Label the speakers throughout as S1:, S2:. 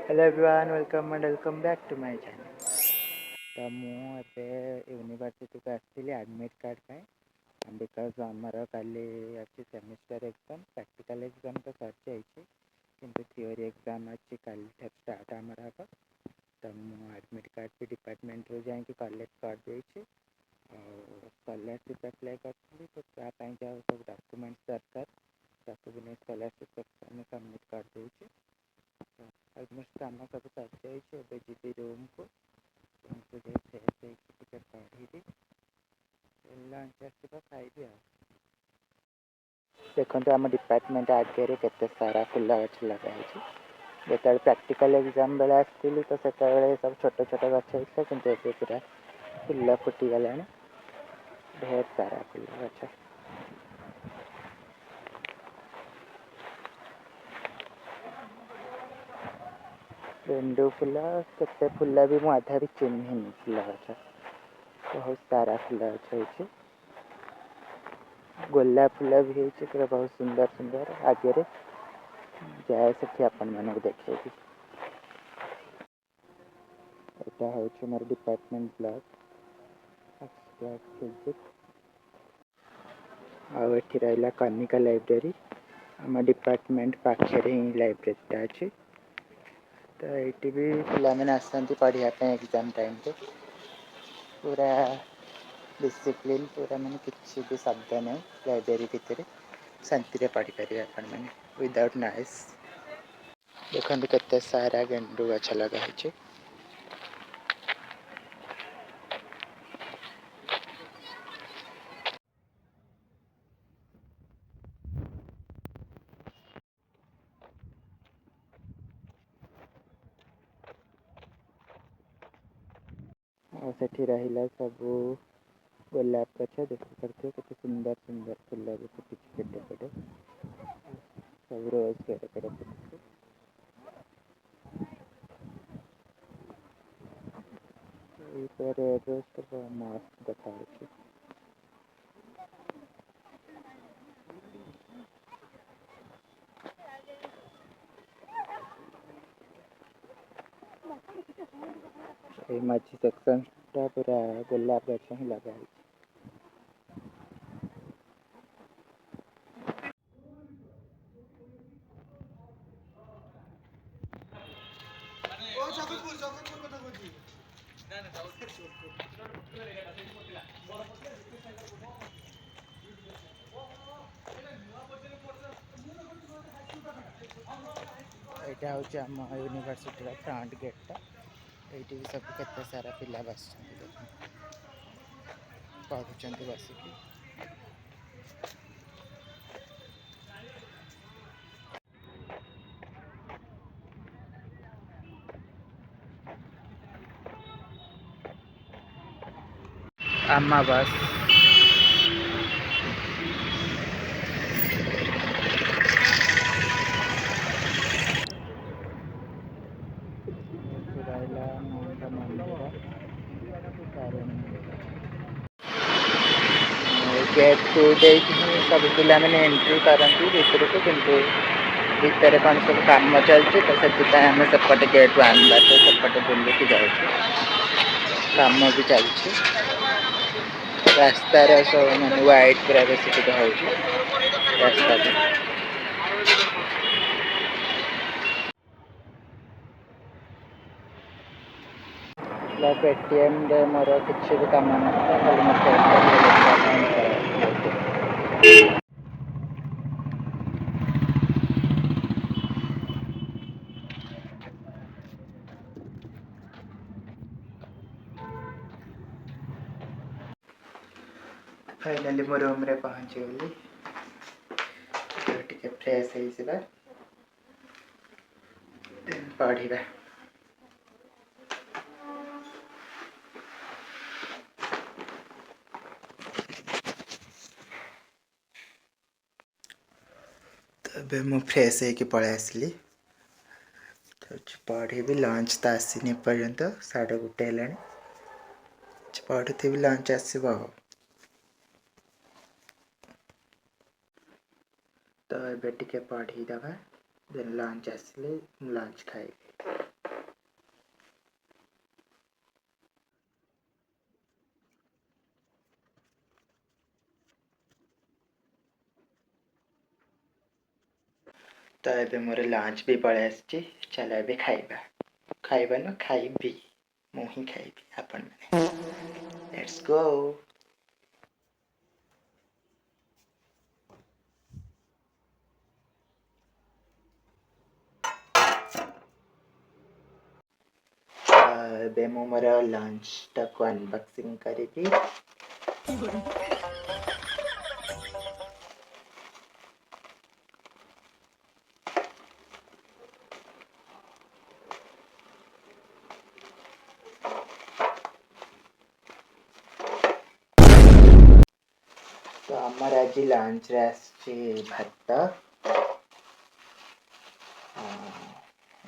S1: Hello everyone, welcome and welcome back to my channel. तो मुझे university को आसली एडमिट कार्ड पाए बिकज आमर काली अच्छी सेमिस्टर एग्जाम प्रैक्टिकल एग्जाम तो सर जाइए किंतु थियोरी एग्जाम अच्छी काली स्टार्ट आमर हम तो मुझे एडमिट कार्ड भी डिपार्टमेंट रू जाकि कलेक्ट कर देछि और स्कॉलरशिप अप्लाई करी तो तापाई जो सब डॉक्यूमेंट्स दरकार ताकू भी स्कॉलरशिप सेक्शन में सबमिट कर देछि ऑलमोस्ट काम सब सर जाइए जीबी रूम को तुमको जो फ्रेश टिके पढ़ी लंच आसवा खाइबी आ देखते आम डिपार्टमेंट आगे केते सारा फुल गछ लगाई जो प्रैक्टिकल एग्जाम बेले आसती तो से सब छोट छोट गछ होता कि पूरा फुल फुटीगला ढेर सारा फुल गछ गेंडू फुल केते फुल भी मुझे आधा भी चिन्हनी फुल गछ बहुत सारा फुल गछ हो गोलाप फुल भी हो पूरा बहुत सुंदर सुंदर आगे जाए से आपण मानक देखेगी यहाँ हूँ मोर डिपार्टमेंट ब्लॉक फिजिक्स आठी रहा कनिका लाइब्रेरी आम डिपार्टमेंट पाखे ही लाइब्रेरीटा अच्छी तो ये भी पे आसती पढ़ाई एग्जाम टाइम पे पूरा डिसिप्लिन पूरा मैंने किसी भी शब्द नहीं लाइब्रेरी भितर शांति पढ़ी पारे आपण मैंने विदाउट नॉइज देखते केते सारा गेंडू गछ लगाई और सेठी रहिला सब गोलाप गछ देख पारे केते सुंदर सुंदर फुल भी फुटी पेटे पेटे सब रोज पेड़े पेड़े फुटी रोज तो मस्त देखा मझी सेक्शन पूरा गोलाप गछ ही लगा यहाँ हूँ आम यूनिवर्सिटी फ्रंट गेटा ये भी सब केते सारा पिला बस पढ़ुंट बसिकी आमा बस गेट को सब पिला मैंने एंट्री करती भर को किंतु भितर कौन सब कम चलती तो से आम सेपटे गेट वन बाटे सेपटे बुलिकी जाऊँ कम भी चलती रास्तार सब मैंने व्हाइट पूरा बेस हो रास्ता पेटीएम रे मोर किसी भी कम फाइनाली मो रूम रे पहुंची गली टिके फ्रेश हो पढ़ा तो मु फ्रेश होके पलि आसली तो पढ़ी लंच तो आसनी पर्यंत 1:30 है पढ़ुथी लंच आसव तो ये टे पढ़ीदे देन लंच आसले लंच खाइबी। तो ये मोर लंच भी पड़े आसी चल ए खाइबा खाइबा न खाइबी मु ही खाइबी आपण माने लेट्स गो। मु मोर लंच टाक अनबॉक्सिंग करी तो आमर आज लंच रे आसी भात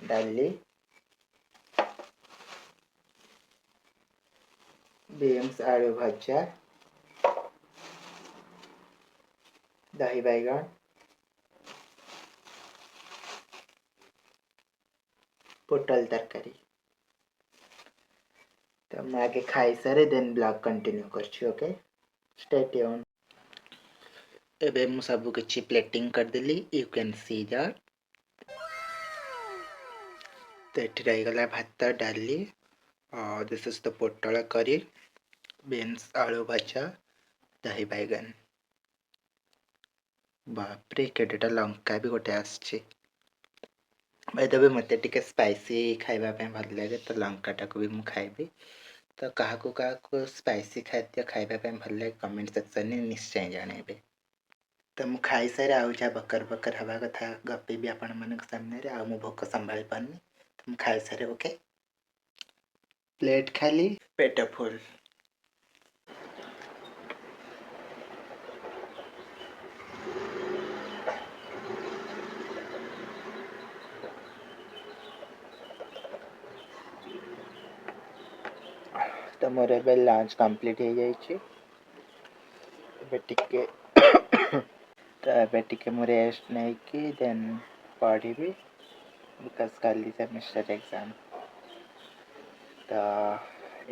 S1: डाली बीन्स आलू भजा दही बैगन पोटल तरकारी। तो मैं आगे खाई सारे देन ब्लॉग कंटिन्यू करछि ओके स्टे ट्यून। एबे मु सब किछि प्लेटिंग कर देली यू कैन सी दैट। तो एठी रही गला भात डाली और दिस इज द पोटल करी बीन्स आलू भजा दही बैगन। बापरे केटेटा लंका भी गोटे आछि भाई तबे मते टिके स्पाइसी खाइबा पे भल लागे तो लंका टाको भी मु खाइबी। तो काहाको स्पाइसी खाद्य खाइबा पे भल लागे कमेंट सेक्शन में निश्चय जानेबे। तो मु खाई सारे आउ जा बकर बकर हवा कथा गपी भी आपण मन सामने रे आ मु भोक संभाल पानी तो मु खाई सारे ओके प्लेट खाली पेट फुल। तो मोर ए लंच कंप्लीट हो जाइए टिके तो ए टिके मु रेस्ट नहीं कि देन पढ़ी बिकज कल सेमेस्टर एग्जाम। तो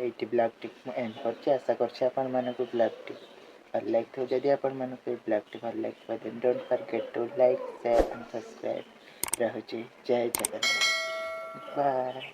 S1: ये ब्लॉग टिक मु एंड कर आशा कर ब्लॉग टिक भल लगे जदि आपण ब्लॉग टिक भल लगे then don't forget to like share and subscribe. रहुची जय जगन्नाथ बाय।